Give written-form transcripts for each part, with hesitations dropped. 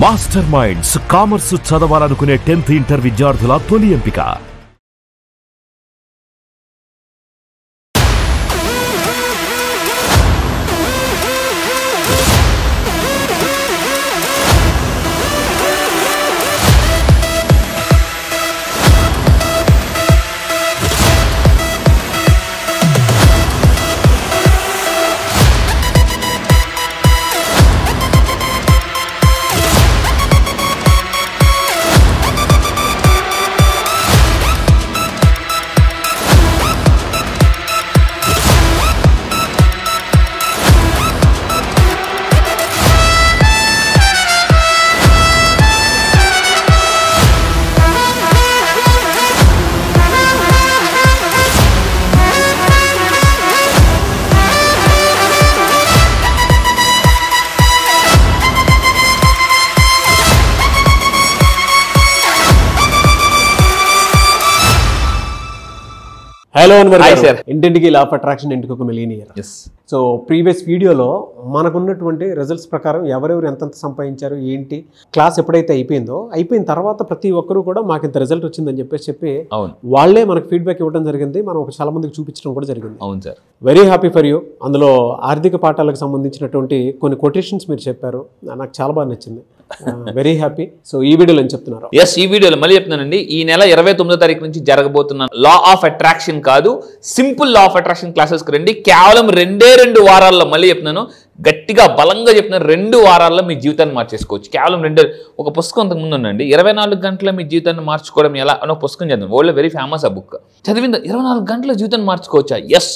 Master minds commerce చదవాలనుకునే 10th inter విద్యార్థుల తొలి ఎంపిక. హలో ఇంటింటికి లా ఆఫ్ అట్రాక్షన్ ఇంటికి ఒక మిలియనియర్. సో ప్రీవియస్ వీడియోలో మనకున్నటువంటి రిజల్ట్స్ ప్రకారం ఎవరెవరు ఎంతెంత సంపాదించారు ఏంటి క్లాస్ ఎప్పుడైతే అయిపోయిన తర్వాత ప్రతి ఒక్కరు కూడా మాకు ఇంత రిజల్ట్ వచ్చిందని చెప్పి వాళ్ళే మనకు ఫీడ్బ్యాక్ ఇవ్వడం జరిగింది. మనం చాలా మందికి చూపించడం కూడా జరిగింది. అవును sir, very happy for you. అందులో ఆర్థిక పాఠాలకు సంబంధించినటువంటి కొన్ని కొటేషన్స్ మీరు చెప్పారు, నాకు చాలా బాగా నచ్చింది. Very happy. సో ఈ వీడియోలో ఏం చెప్తున్నారు? ఈ వీడియోలో మళ్ళీ చెప్తున్నానండి, ఈ నెల 29వ తారీఖు నుంచి జరగబోతున్న లా ఆఫ్ అట్రాక్షన్ కాదు, సింపుల్ లా ఆఫ్ అట్రాక్షన్ క్లాసెస్కి రండి. కేవలం 2 వారాల్లో, మళ్ళీ చెప్తున్నాను, గట్టిగా బలంగా చెప్తున్నాను, 2 వారాల్లో మీ జీవితాన్ని మార్చేసుకోవచ్చు. కేవలం 2. ఒక పుస్తకం అంతకు ముందు ఉందండి, 24 గంటల మీ జీవితాన్ని మార్చుకోవడం ఎలా అని ఒక పుస్తకం చదివాను. వరల్డ్లో వెరీ ఫేమస్ ఆ బుక్. చదివింది 24 గంటల జీవితాన్ని మార్చుకోవచ్చా? ఎస్.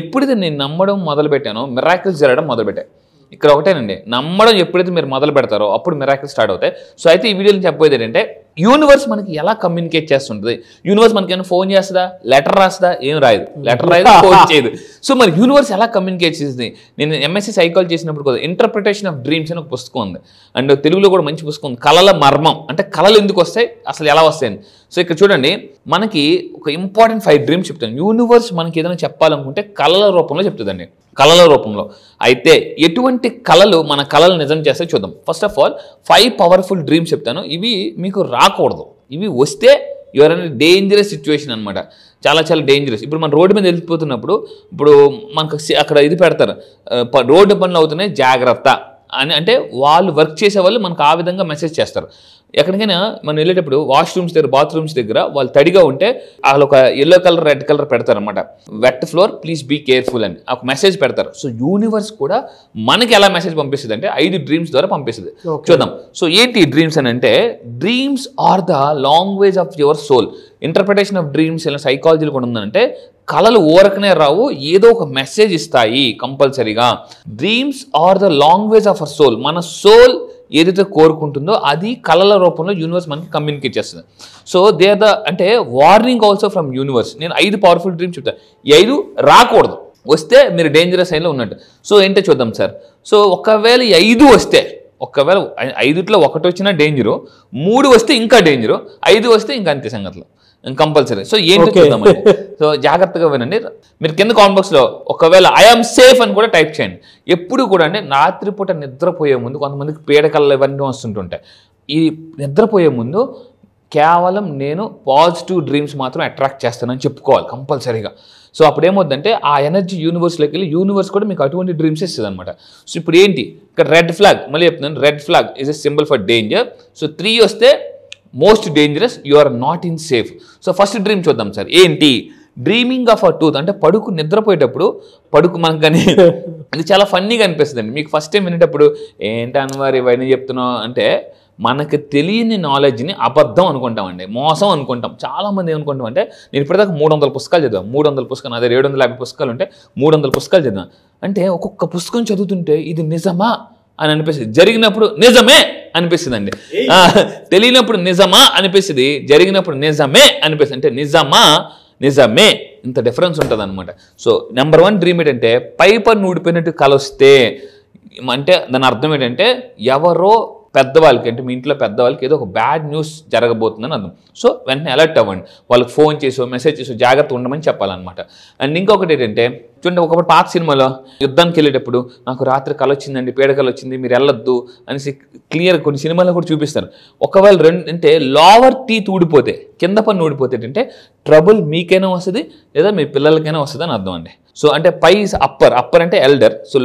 ఎప్పుడైతే నేను నమ్మడం మొదలు పెట్టానో మిరాకిల్స్ జరగడం మొదలుపెట్టాను. ఇక్కడ ఒకటేనండి, నమ్మడం ఎప్పుడైతే మీరు మొదలు పెడతారో అప్పుడు మిరాకిల్స్ స్టార్ట్ అవుతాయి. సో అయితే ఈ వీడియోలో చెప్పబోయేది ఏంటంటే, యూనివర్స్ మనకి ఎలా కమ్యూనికేట్ చేస్తుంటుంది. యూనివర్స్ మనకి ఏమైనా ఫోన్ చేస్తుందా, లెటర్ రాస్తుందా? ఏం రాయదు, లెటర్ రాయదు, ఫోన్ చేయదు. సో మరి యూనివర్స్ ఎలా కమ్యూనికేట్ చేస్తుంది? నేను ఎంఎస్సీ సైకాలజీ చేసినప్పుడు కూడా ఇంటర్ప్రిటేషన్ ఆఫ్ డ్రీమ్స్ అని ఒక పుస్తకం ఉంది, అండ్ తెలుగులో కూడా మంచి పుస్తకం ఉంది, కళల మర్మం. అంటే కళలు ఎందుకు వస్తాయి, అసలు ఎలా వస్తాయని. సో ఇక్కడ చూడండి, మనకి ఒక ఇంపార్టెంట్ 5 డ్రీమ్స్ చెప్తాను. యూనివర్స్ మనకి ఏదైనా చెప్పాలనుకుంటే కళల రూపంలో చెప్తుందండి, కళల రూపంలో. అయితే ఎటువంటి కళలు మన కళలు నిజం చేస్తే చూద్దాం. First of all 5 powerful dreams చెప్తాను. ఇవి మీకు రాకూడదు, ఇవి వస్తే యువర్ అనే డేంజరస్ సిచ్యువేషన్ అనమాట. చాలా చాలా డేంజరస్. ఇప్పుడు మన రోడ్డు మీద వెళ్ళిపోతున్నప్పుడు ఇప్పుడు మనకు అక్కడ ఇది పెడతారు, రోడ్డు పనులు అవుతున్నాయి జాగ్రత్త అని. అంటే వాళ్ళు వర్క్ చేసే వాళ్ళు మనకు ఆ విధంగా మెసేజ్ చేస్తారు. ఎక్కడికైనా మనం వెళ్ళేటప్పుడు వాష్రూమ్స్ దగ్గర, బాత్రూమ్స్ దగ్గర వాళ్ళు తడిగా ఉంటే వాళ్ళు ఒక ఎల్లో కలర్, రెడ్ కలర్ పెడతారు అనమాట. Wet floor, please be careful అని ఒక మెసేజ్ పెడతారు. సో యూనివర్స్ కూడా మనకి ఎలా మెసేజ్ పంపిస్తుంది అంటే 5 డ్రీమ్స్ ద్వారా పంపిస్తుంది. చూద్దాం. సో ఏంటి డ్రీమ్స్ అని అంటే, dreams are the language of your soul. Interpretation of dreams ఇలా సైకాలజీలో కూడా ఉందంటే, కళలు ఊరకనే రావు, ఏదో ఒక మెసేజ్ ఇస్తాయి కంపల్సరీగా. Dreams are the language of our soul. మన సోల్ ఏదైతే కోరుకుంటుందో అది కళల రూపంలో యూనివర్స్ మనకి కమ్యూనికేట్ చేస్తుంది. సో దే ఆర్ ద అంటే వార్నింగ్ ఆల్సో ఫ్రమ్ యూనివర్స్. నేను 5 పవర్ఫుల్ డ్రీమ్స్ చెప్తాను. ఈ 5 రాకూడదు, వస్తే మీరు డేంజరస్ సైన్లో ఉన్నట్టు. సో ఏంటో చూద్దాం సార్. సో ఒకవేళ ఈ 5 వస్తే, ఒకవేళ 5లో 1 వచ్చినా డేంజరు, 3 వస్తే ఇంకా డేంజరు, 5 వస్తే ఇంకా అంతే సంగతులు కంపల్సరీ. సో ఏంటో చూద్దామండి. సో జాగ్రత్తగా వినండి. మీరు కింద కామెంట్ బాక్స్లో ఒకవేళ ఐఎమ్ సేఫ్ అని కూడా టైప్ చేయండి. ఎప్పుడు కూడా అంటే రాత్రిపూట నిద్రపోయే ముందు కొంతమందికి పీడకలు ఇవన్నీ వస్తుంటుంటాయి. ఈ నిద్రపోయే ముందు కేవలం నేను పాజిటివ్ డ్రీమ్స్ మాత్రం అట్రాక్ట్ చేస్తానని చెప్పుకోవాలి కంపల్సరీగా. సో అప్పుడు ఏమవుతుందంటే ఆ ఎనర్జీ యూనివర్స్లోకి వెళ్ళి యూనివర్స్ కూడా మీకు అటువంటి డ్రీమ్స్ ఇస్తుంది అనమాట. సో ఇప్పుడు ఏంటి ఇక్కడ రెడ్ ఫ్లాగ్, మళ్ళీ చెప్తున్నాను, red flag is a symbol for danger. So 3 వస్తే most dangerous, you are not in safe. So first dream చూద్దాం సార్. ఏంటి? Dreaming of a tooth. అంటే నిద్రపోయేటప్పుడు మనకు కానీ అది చాలా ఫన్నీగా అనిపిస్తుంది అండి. మీకు ఫస్ట్ టైం వినేటప్పుడు ఏంటి అన్వర్ ఇవన్నీ చెప్తున్నావు అంటే, మనకు తెలియని నాలెడ్జ్ని అబద్ధం అనుకుంటామండి, మోసం అనుకుంటాం. చాలామంది ఏమనుకుంటాం అంటే, నేను ఇప్పటిదాకా 300 పుస్తకాలు చదివాను, 300 పుస్తకాలు, అదే 750 పుస్తకాలు ఉంటే 300 పుస్తకాలు చదివాను. అంటే ఒక్కొక్క పుస్తకం చదువుతుంటే ఇది నిజమా అని అనిపిస్తుంది, జరిగినప్పుడు నిజమే అనిపిస్తుంది అండి. తెలియనప్పుడు నిజమా అనిపిస్తుంది, జరిగినప్పుడు నిజమే అనిపిస్తుంది. అంటే నిజమే ఇంత డిఫరెన్స్ ఉంటుంది అనమాట. సో నెంబర్ 1 డ్రీమ్ ఏంటంటే, పైపర్ ఊడిపోయినట్టు కలొస్తే, అంటే దాని అర్థం ఏంటంటే ఎవరో పెద్దవాళ్ళకి అంటే మీ ఇంట్లో పెద్దవాళ్ళకి ఏదో ఒక బ్యాడ్ న్యూస్ జరగబోతుందని అర్థం. సో వెంటనే అలర్ట్ అవ్వండి, వాళ్ళకి ఫోన్ చేసో మెసేజ్ చేసో జాగ్రత్త ఉండమని చెప్పాలన్నమాట. అండ్ ఇంకొకటి ఏంటంటే చూడండి, ఒకప్పుడు పాత సినిమాలో యుద్ధానికి వెళ్ళేటప్పుడు నాకు రాత్రి కల వచ్చిందండి, పీడకలు వచ్చింది, మీరు వెళ్ళొద్దు అనేసి క్లియర్ కొన్ని సినిమాల్లో కూడా చూపిస్తారు. ఒకవేళ అంటే లోవర్ టీత్ ఊడిపోతే, కింద పన్ను ఊడిపోతే ఏంటంటే ట్రబుల్ మీకైనా వస్తుంది లేదా మీ పిల్లలకైనా వస్తుంది అని అర్థం అండి. సో అంటే పై ఇస్ అప్పర్ అంటే elder, so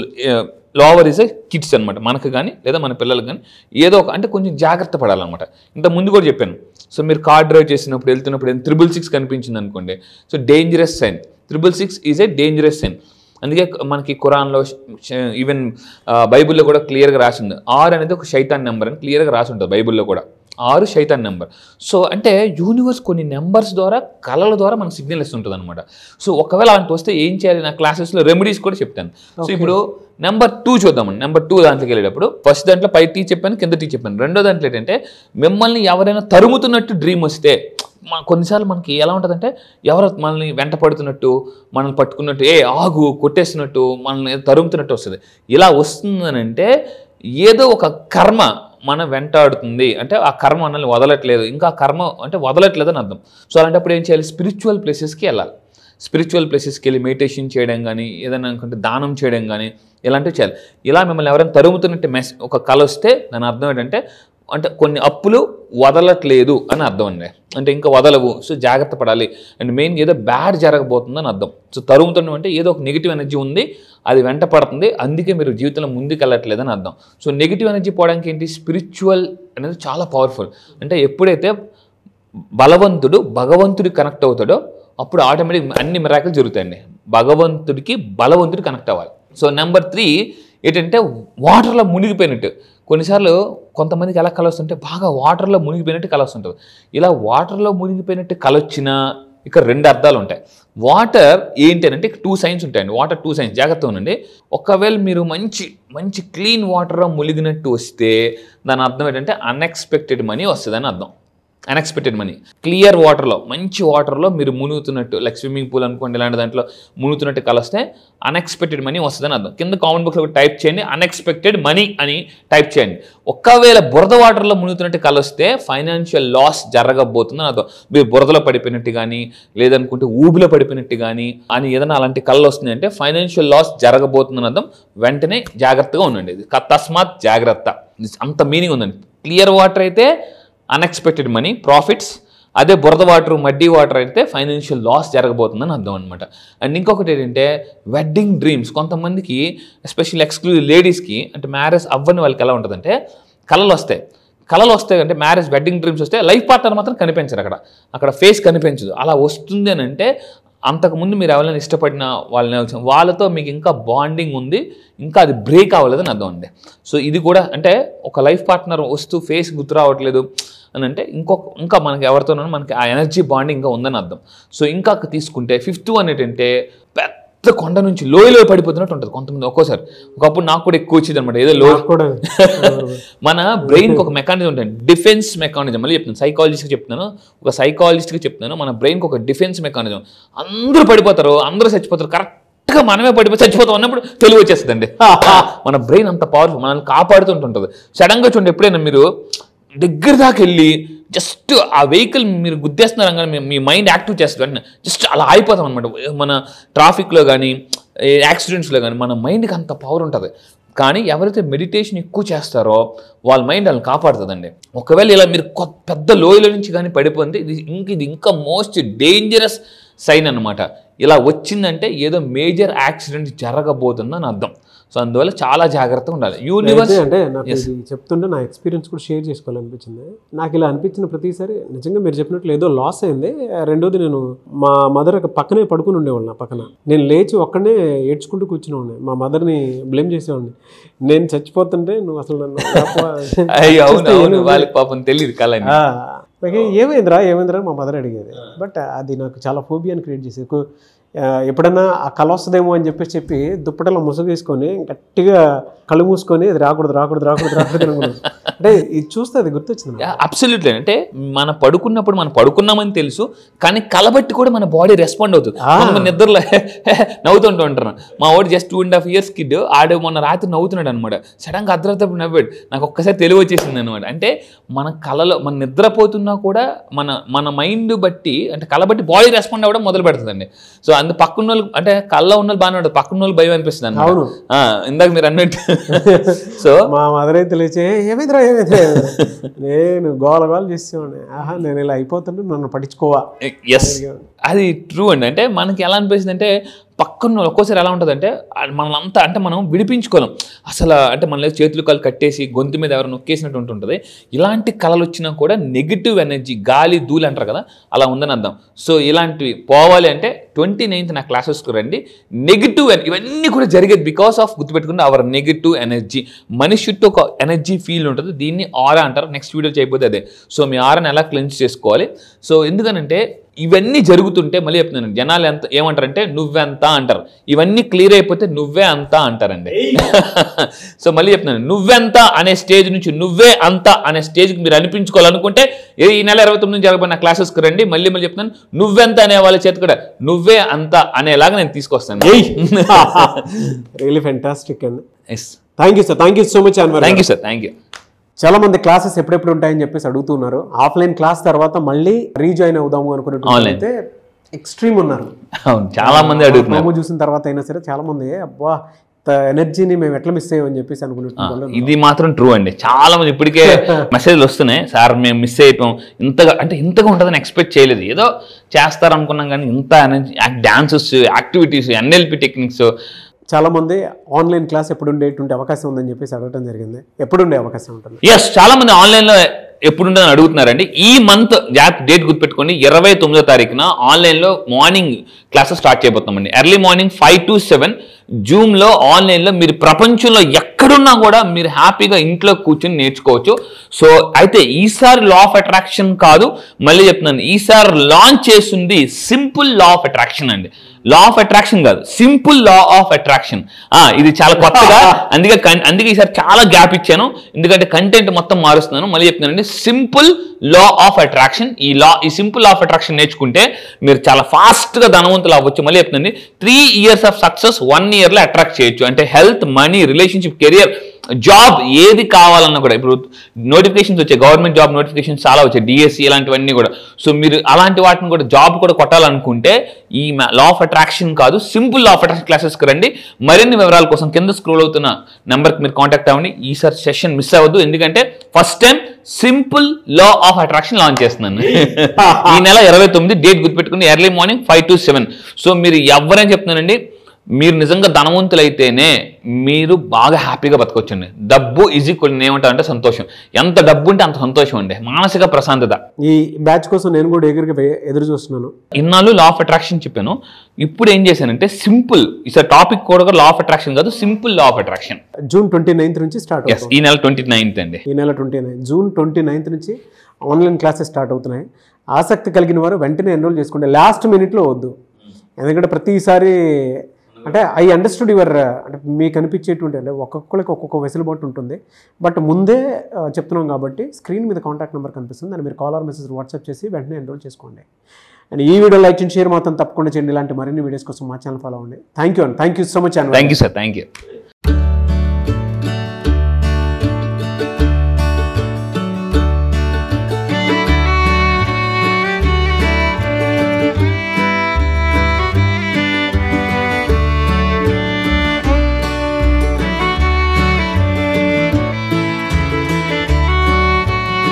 lower is kids అనమాట, మనకు కానీ లేదా మన పిల్లలకు కానీ ఏదో ఒక అంటే కొంచెం జాగ్రత్త పడాలన్నమాట. ఇంత ముందు కూడా చెప్పాను. సో మీరు కార్ డ్రైవ్ చేసినప్పుడు వెళ్తున్నప్పుడు 666 కనిపించింది అనుకోండి, so dangerous sign. 666 is a dangerous sign. అందుకే మనకి ఖురాన్లో ఈవెన్ బైబిల్లో కూడా క్లియర్గా రాసి ఉంది. 6 అనేది ఒక శైతాన్ నెంబర్ అని క్లియర్గా రాసి ఉంటుంది బైబిల్లో కూడా. 6 శైతాన్ నెంబర్. సో అంటే యూనివర్స్ కొన్ని నెంబర్స్ ద్వారా కళల ద్వారా మనకు సిగ్నల్ ఇస్తుంటుంది అనమాట. సో ఒకవేళ అలాంటి వస్తే ఏం చేయాలి, నా క్లాసెస్లో రెమెడీస్ కూడా చెప్తాను. సో ఇప్పుడు నెంబర్ 2 చూద్దామండి. నెంబర్ 2 దాంట్లోకి వెళ్ళేటప్పుడు ఫస్ట్ దాంట్లో పై టీ చెప్పాను, కింద టీ చెప్పాను. రెండో దాంట్లో ఏంటంటే మిమ్మల్ని ఎవరైనా తరుముతున్నట్టు డ్రీమ్ వస్తే, కొన్నిసార్లు మనకి ఎలా ఉంటుందంటే ఎవరో మనల్ని వెంట పడుతున్నట్టు, మనల్ని పట్టుకున్నట్టు, ఆగు కొట్టేస్తున్నట్టు, మనల్ని తరుముతున్నట్టు వస్తుంది. ఇలా వస్తుందనంటే ఏదో ఒక కర్మ మన వెంటాడుతుంది, అంటే ఆ కర్మ మనల్ని వదలట్లేదు, ఇంకా ఆ కర్మ అంటే వదలట్లేదు అని అర్థం. సో అలాంటప్పుడు ఏం చేయాలి, స్పిరిచువల్ ప్లేసెస్కి వెళ్ళాలి. స్పిరిచువల్ ప్లేసెస్కి వెళ్ళి మెడిటేషన్ చేయడం కానీ, ఏదైనా అనుకుంటే దానం చేయడం కానీ ఇలాంటివి చేయాలి. ఇలా మిమ్మల్ని ఎవరైనా తరుముతున్నట్టు ఒక కళ వస్తే దాని అర్థం ఏంటంటే అంటే కొన్ని అప్పులు వదలట్లేదు అని అర్థం అండి, అంటే ఇంకా వదలవు, సో జాగ్రత్త పడాలి. అండ్ మెయిన్గా ఏదో బ్యాడ్ జరగబోతుందని అర్థం. సో తరుముతుండం అంటే ఏదో ఒక నెగిటివ్ ఎనర్జీ ఉంది, అది వెంట పడుతుంది, అందుకే మీరు జీవితంలో ముందుకు వెళ్ళట్లేదని అర్థం. సో నెగిటివ్ ఎనర్జీ పోవడానికి ఏంటి, స్పిరిచువల్ అనేది చాలా పవర్ఫుల్. అంటే ఎప్పుడైతే బలవంతుడు భగవంతుడికి కనెక్ట్ అవుతాడో అప్పుడు ఆటోమేటిక్ అన్ని మిరాకిల్ జరుగుతాయండి. భగవంతుడికి బలవంతుడు కనెక్ట్ అవ్వాలి. సో నెంబర్ 3 ఏంటంటే వాటర్లో మునిగిపోయినట్టు. కొన్నిసార్లు కొంతమందికి ఎలా కళ వస్తుంటే బాగా వాటర్లో మునిగిపోయినట్టు కళ వస్తుంటుంది. ఇలా వాటర్లో మునిగిపోయినట్టు కళ వచ్చినా ఇక్కడ 2 అర్థాలు ఉంటాయి. వాటర్ ఏంటి అంటే 2 సైన్స్ ఉంటాయండి. వాటర్ 2 సైన్స్, జాగ్రత్తగా ఉండండి. ఒకవేళ మీరు మంచి క్లీన్ వాటర్లో మునిగినట్టు వస్తే దాని అర్థం ఏంటంటే అన్ఎక్స్పెక్టెడ్ మనీ వస్తుందని అర్థం. Unexpected money. క్లియర్ వాటర్లో, మంచి వాటర్లో మీరు మునుగుతున్నట్టు, లైక్ స్విమ్మింగ్ పూల్ అనుకోండి, ఇలాంటి దాంట్లో మునుగుతున్నట్టు కలిస్తే అన్ఎక్స్పెక్టెడ్ మనీ వస్తుందని అర్థం. కింద కామెంట్ బాక్స్లో టైప్ చేయండి అన్ఎక్స్పెక్టెడ్ మనీ అని టైప్ చేయండి. ఒకవేళ బురద వాటర్లో మునుగుతున్నట్టు కలిస్తే ఫైనాన్షియల్ లాస్ జరగబోతుందని అర్థం. మీరు బురదలో పడిపోయినట్టు కానీ, లేదనుకుంటే ఊబిలో పడిపోయినట్టు కానీ అని ఏదైనా అలాంటి కళ్ళు వస్తుంది అంటే ఫైనాన్షియల్ లాస్ జరగబోతుందని అర్థం. వెంటనే జాగ్రత్తగా ఉండండి. ఇది తస్మాత్ జాగ్రత్త, అంత మీనింగ్ ఉందండి. క్లియర్ వాటర్ అయితే అన్ఎక్స్పెక్టెడ్ మనీ, ప్రాఫిట్స్. అదే బురద వాటర్, మడ్డీ వాటర్ అయితే ఫైనాన్షియల్ లాస్ జరగబోతుందని అర్థం అనమాట. అండ్ ఇంకొకటి ఏంటంటే వెడ్డింగ్ డ్రీమ్స్. కొంతమందికి ఎస్పెషల్లీ ఎక్స్క్లూజివ్ లేడీస్కి, అంటే మ్యారేజ్ అవ్వని వాళ్ళకి ఎలా ఉంటుందంటే కళలు వస్తాయి అంటే మ్యారేజ్ వెడ్డింగ్ డ్రీమ్స్ వస్తే లైఫ్ పార్ట్నర్ మాత్రం కనిపించరు, అక్కడ ఫేస్ కనిపించదు. అలా వస్తుంది అని అంటే అంతకుముందు మీరు ఎవరైనా ఇష్టపడిన వాళ్ళతో మీకు ఇంకా బాండింగ్ ఉంది, ఇంకా అది బ్రేక్ అవ్వలేదని అర్థం అండి. సో ఇది కూడా అంటే ఒక లైఫ్ పార్ట్నర్ వస్తూ ఫేస్ గుర్తు రావట్లేదు అని అంటే ఇంకా మనకి ఎవరితోనో మనకి ఆ ఎనర్జీ బాండింగ్ ఇంకా ఉందని అర్థం. సో ఇంకా తీసుకుంటే 5th వన్ ఏంటంటే పెద్ద కొండ నుంచి లోయలో పడిపోతున్నట్టు ఉంటుంది కొంతమంది. ఒక్కోసారి ఒకప్పుడు నాకు కూడా ఎక్కువ వచ్చింది అనమాట, ఏదో లో కూడా. మన బ్రెయిన్కి ఒక మెకానిజం ఉంటుంది, డిఫెన్స్ మెకానిజం. మళ్ళీ చెప్తున్నాను, సైకాలజిస్ట్కి చెప్తున్నాను, మన బ్రెయిన్కి ఒక డిఫెన్స్ మెకానిజం. అందరూ పడిపోతారు, అందరూ చచ్చిపోతారు, కరెక్ట్గా మనమే చచ్చిపోతాం అన్నప్పుడు తెలివి వచ్చేస్తుందండి. మన బ్రెయిన్ అంత పవర్ఫుల్, మనల్ని కాపాడుతుంటుంటుంది. సడన్గా చూడండి, ఎప్పుడైనా మీరు దగ్గర దాకా వెళ్ళి జస్ట్ ఆ వెహికల్ మీరు గుద్దేస్తున్నారు కానీ మీ మైండ్ యాక్టివ్ చేస్తుంది వెంటనే, జస్ట్ అలా అయిపోతాం అనమాట. మన ట్రాఫిక్లో కానీ యాక్సిడెంట్స్లో కానీ మన మైండ్కి అంత పవర్ ఉంటుంది. కానీ ఎవరైతే మెడిటేషన్ ఎక్కువ చేస్తారో వాళ్ళ మైండ్ వాళ్ళని కాపాడుతుందండి. ఒకవేళ ఇలా మీరు పెద్ద లోయల నుంచి కానీ పడిపోతే ఇది ఇంకా మోస్ట్ డేంజరస్ సైన్ అనమాట. ఇలా వచ్చిందంటే ఏదో మేజర్ యాక్సిడెంట్ జరగబోతుందని అర్థం. సో అందువల్ల చాలా జాగ్రత్తగా ఉండాలి. యూనివర్స్ అంటే నాకు ఇది చెప్తుంటే నా ఎక్స్పీరియన్స్ కూడా షేర్ చేసుకోవాలనిపించింది. నాకు ఇలా అనిపించిన ప్రతిసారి నిజంగా మీరు చెప్పినట్లు ఏదో లాస్ అయింది. రెండోది, నేను మా మదర్ పక్కనే పడుకుని ఉండేవాళ్ళు, నా పక్కన. నేను లేచి ఒక్కడనే ఏడ్చుకుంటూ కూర్చునేవాడిని, మా మదర్ని బ్లేమ్ చేసేవాడిని. నేను చచ్చిపోతుంటే నువ్వు అసలు నన్ను పాపం తెలియదు కళ ఏమైందిరా మా మదర్ అడిగేది. బట్ అది నాకు చాలా ఫోబియాని క్రియేట్ చేసేది. ఎప్పుడన్నా ఆ కళ వస్తుందేమో అని చెప్పి దుప్పటలో ముసుగేసుకొని గట్టిగా కళ్ళు మూసుకొని అది రాకూడదు అనుకున్నాను. అంటే ఇది చూస్తే అది గుర్తొచ్చింది. అబ్సల్యూట్లీ. అంటే మనం పడుకున్నప్పుడు మనం పడుకున్నామని తెలుసు, కానీ కలబట్టి కూడా మన బాడీ రెస్పాండ్ అవుతుంది. మన నిద్రలో నవ్వుతుంటూ ఉంటారు. మా వాడు జస్ట్ 2.5 years కిడ్, ఆడు మొన్న రాత్రి నవ్వుతున్నాడు అనమాట. సడన్ గా అర్ధరాత్రి నవ్వాడు. నాకు ఒక్కసారి తెలివి వచ్చేసింది అనమాట. అంటే మన కళలో మన నిద్రపోతున్నా కూడా మన మైండ్ బట్టి, అంటే కళ బట్టి బాడీ రెస్పాండ్ అవ్వడం మొదలు పెడుతుందండి. సో అందు పక్కన వాళ్ళు, అంటే కళ్ళ ఉన్న వాళ్ళు బాగానే ఉంటుంది, పక్కన వాళ్ళు భయం అనిపిస్తుంది అన్నమాట. ఇందాక మీరు అన్నట్టు. సో మా మదర్ అయితే లేచే ఏమైందిరా నేను గోల గోల చేసేవాడిని. ఆహా నేను ఇలా అయిపోతుంటే నన్ను పట్టించుకోవా. ఎస్, అది ట్రూ అండి. అంటే మనకి ఎలా అనిపిస్తుంది అంటే పక్కన ఒక్కోసారి ఎలా ఉంటుంది అంటే మనమంతా, అంటే మనం విడిపించుకోలేం అసలు. అంటే మన చేతులు కాళ్ళు కట్టేసి గొంతు మీద ఎవరు నొక్కేసినట్టు ఉంటుంది. ఇలాంటి కళలు వచ్చినా కూడా నెగిటివ్ ఎనర్జీ, గాలి ధూళి అంటారు కదా, అలా ఉందని అర్థం. సో ఇలాంటివి పోవాలి అంటే 29th నా క్లాసెస్కి రండి. నెగిటివ్ ఇవన్నీ కూడా జరిగేది బికాస్ ఆఫ్, గుర్తుపెట్టుకుంటే, అవర్ నెగిటివ్ ఎనర్జీ. మనిషి చుట్టూ ఒక ఎనర్జీ ఫీల్ ఉంటుంది, దీన్ని ఆరా అంటారు. నెక్స్ట్ వీడియో చేయకపోతే అదే. సో మీ ఆరాని ఎలా క్లెన్స్ చేసుకోవాలి. సో ఎందుకనంటే ఇవన్నీ జరుగుతుంటే, మళ్ళీ చెప్తున్నాను, జనాలు ఎంత ఏమంటారంటే నువ్వెంత అంటారు. ఇవన్నీ క్లియర్ అయిపోతే నువ్వే అంతా అంటారండి. సో మళ్ళీ చెప్తున్నాను, నువ్వెంత అనే స్టేజ్ నుంచి నువ్వే అంత అనే స్టేజ్కి మీరు అనిపించుకోవాలనుకుంటే ఈ నెల 29 జరగబోయిన క్లాసెస్కి రండి. మళ్ళీ చెప్తున్నాను, నువ్వెంత అనే వాళ్ళ చేతి కూడా నువ్వే అంత అనేలాగా నేను తీసుకొస్తాను. రియల్లీ ఫెంటాస్టిక్ అండి. Yes, thank you sir. Thank you so much Anwar. Thank you sir. Thank you. చాలా మంది క్లాసెస్ ఎప్పుడెప్పుడు ఉంటాయని చెప్పేసి అడుగుతున్నారు. ఆఫ్లైన్ క్లాస్ తర్వాత మళ్ళీ రీజాయిన్ అవుదాము అనుకున్నట్టు ఎక్స్ట్రీమ్ ఉన్నారు. అవును, చాలా మంది అడుగుతున్నారు. చూసిన తర్వాత అయినా సరే చాలా మంది అబ్బా ఎనర్జీని మేము ఎట్లా మిస్ అయ్యామని చెప్పేసి అనుకుంటున్నాం. ఇది మాత్రం ట్రూ అండి. చాలా మంది ఇప్పటికే మెసేజ్లు వస్తున్నాయి, సార్ మేము మిస్ అయిపోయాం, ఇంతగా అంటే ఇంతగా ఉంటుందని ఎక్స్పెక్ట్ చేయలేదు, ఏదో చేస్తారనుకున్నాం కానీ ఇంత energy, dances, activities, NLP techniques. చాలా మంది ఆన్లైన్ క్లాస్ ఎప్పుడు ఉండేటువంటి అవకాశం ఉందని చెప్పేసి అడగడం జరిగింది. ఎప్పుడు ఉండే అవకాశం ఉంటుంది? ఎస్, చాలా మంది ఆన్లైన్లో ఎప్పుడు ఉంటుందని అడుగుతున్నారండి. ఈ మంత్ డేట్ గుర్తుపెట్టుకోండి, 29వ తారీఖున ఆన్లైన్లో మార్నింగ్ క్లాసెస్ స్టార్ట్ చేయబోతున్నామండి. ఎర్లీ మార్నింగ్ 5 to 7 జూమ్లో ఆన్లైన్లో మీరు ప్రపంచంలో ఎక్కడున్నా కూడా మీరు హ్యాపీగా ఇంట్లో కూర్చొని నేర్చుకోవచ్చు. సో అయితే ఈసారి లా ఆఫ్ అట్రాక్షన్ కాదు, మళ్ళీ చెప్తున్నాను, ఈసారి లాంచ్ చేసింది సింపుల్ లా ఆఫ్ అట్రాక్షన్ అండి. లా ఆఫ్ అట్రాక్షన్ కాదు, సింపుల్ లా ఆఫ్ అట్రాక్షన్. ఇది చాలా కొత్తగా, అందుకే ఈసారి చాలా గ్యాప్ ఇచ్చాను, ఎందుకంటే కంటెంట్ మొత్తం మారుస్తున్నాను. మళ్ళీ చెప్తున్నానండి, సింపుల్ లా ఆఫ్ అట్రాక్షన్. ఈ సింపుల్ లా ఆఫ్ అట్రాక్షన్ నేర్చుకుంటే మీరు చాలా ఫాస్ట్గా ధనవంతులు అవ్వచ్చు. మళ్ళీ చెప్తున్నాండి, 3 years ఆఫ్ సక్సెస్ 1 yearలో అట్రాక్ట్ చేయొచ్చు. అంటే health, money, relationship, career, job ఏది కావాలన్నా కూడా. ఇప్పుడు నోటిఫికేషన్స్ వచ్చాయి, గవర్నమెంట్ జాబ్ నోటిఫికేషన్స్ చాలా వచ్చాయి, DSC ఇలాంటివన్నీ కూడా. సో మీరు అలాంటి వాటిని కూడా, జాబ్ కూడా కొట్టాలనుకుంటే ఈ లా ఆఫ్ అట్రాక్షన్ కాదు, సింపుల్ లా ఆఫ్ అట్రాక్షన్ క్లాసెస్కి రండి. మరిన్ని వివరాల కోసం కింద స్క్రోల్ అవుతున్న నెంబర్కి మీరు కాంటాక్ట్ అవ్వండి. ఈసారి సెషన్ మిస్ అవ్వద్దు, ఎందుకంటే first time simple law of attraction launch చేస్తున్నాను. ఈ నెల 29 డేట్ గుర్తుపెట్టుకుని, ఎర్లీ మార్నింగ్ 5 to 7. సో మీరు ఎవరైనా చెప్తున్నానండి, మీరు నిజంగా ధనవంతులైతేనే మీరు బాగా హ్యాపీగా బతకొచ్చండి. డబ్బు ఈజ్ ఈక్వల్, ఏమంటారంటే సంతోషం. ఎంత డబ్బు ఉంటే అంత సంతోషం అండి, మానసిక ప్రశాంతత. ఈ బ్యాచ్ కోసం నేను కూడా ఎదురు చూస్తున్నాను. ఇన్నాళ్ళు లా ఆఫ్ అట్రాక్షన్ చెప్పాను, ఇప్పుడు ఏం చేశానంటే సింపుల్, ఈసారి టాపిక్ కూడా లా ఆఫ్ అట్రాక్షన్ కాదు, simple law of attraction. June 29th నుంచి స్టార్ట్ అవుతుంది. ఈ నెల 29th అండి. ఈ నెల 29 జూన్ 29th నుంచి ఆన్లైన్ క్లాసెస్ స్టార్ట్ అవుతున్నాయి. ఆసక్తి కలిగిన వారు వెంటనే ఎన్రోల్ చేసుకోండి, లాస్ట్ మినిట్లో వద్దు. ఎందుకంటే ప్రతిసారి అంటే ఐ అండర్స్టూడ్ యువర్, అంటే మీకు అనిపించేటువంటి, అంటే ఒక్కొక్కరికి ఒక్కొక్క వెసులుబాటు ఉంటుంది. బట్ ముందే చెప్తున్నాం కాబట్టి స్క్రీన్ మీద కాంటాక్ట్ నెంబర్ కనిపిస్తుంది, దాన్ని మీరు కాల్ ఆర్ మెసేజ్ వాట్సాప్ చేసి వెంటనే ఎన్రోల్ చేసుకోండి. అండ్ ఈ వీడియో లైక్ అండ్ షేర్ మాత్రం తప్పకుండా చేయండి. ఇలాంటి మరిన్ని వీడియోస్ కోసం మా ఛానల్ ఫాలో అవ్వండి. Thank you so much. Thank you sir. Thank you.